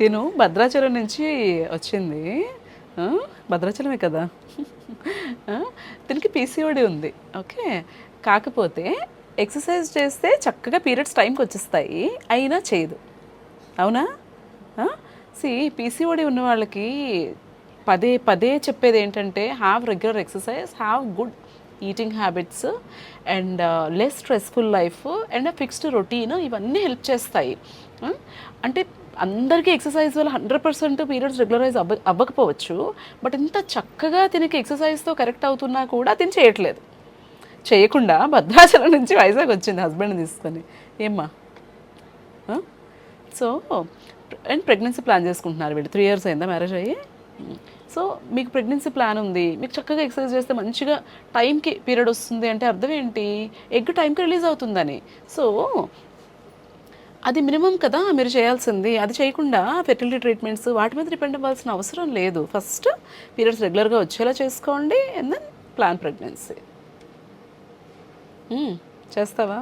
తిను భద్రాచలం నుంచి వచ్చింది. ఆ, భద్రాచలమే కదా. ఆ, దీనికి పీసీఓడి ఉంది. ఓకే, కాకపోతే ఎక్సర్సైజ్ చేస్తే చక్కగా పీరియడ్స్ టైంకి వచ్చేస్తాయి, అయినా చేయదు. అవునా? సి పీసీఓడి ఉన్న వాళ్ళకి పదే పదే చెప్పేది ఏంటంటే have regular exercise, have good eating habits and less stressful life and fixed routine, ఇవన్నీ హెల్ప్ చేస్తాయి. అంటే అందరికీ ఎక్సర్సైజ్ వల్ల 100% పీరియడ్స్ రెగ్యులరైజ్ అవ్వకపోవచ్చు, బట్ ఇంత చక్కగా తినకి ఎక్సర్సైజ్తో కరెక్ట్ అవుతున్నా కూడా తిని చేయట్లేదు. చేయకుండా భద్రాచలం నుంచి వైజాగ్ వచ్చింది హస్బెండ్ని తీసుకొని. ఏమ్మా? సో అండ్ ప్రెగ్నెన్సీ ప్లాన్ చేసుకుంటున్నారు వీళ్ళు. 3 years అయిందా మ్యారేజ్ అయ్యి? సో మీకు ప్రెగ్నెన్సీ ప్లాన్ ఉంది, మీకు చక్కగా ఎక్సర్సైజ్ చేస్తే మంచిగా టైంకి పీరియడ్ వస్తుంది అంటే అర్థం ఏంటి? ఎగ్ టైంకి రిలీజ్ అవుతుందని. సో అది మినిమం కదా మీరు చేయాల్సింది. అది చేయకుండా ఫెర్టిలిటీ ట్రీట్మెంట్స్ వాటి మీద డిపెండ్ అవ్వాల్సిన అవసరం లేదు. ఫస్ట్ పీరియడ్స్ రెగ్యులర్గా వచ్చేలా చేసుకోండి అండ్ దెన్ ప్లాన్ ప్రెగ్నెన్సీ. చేస్తావా?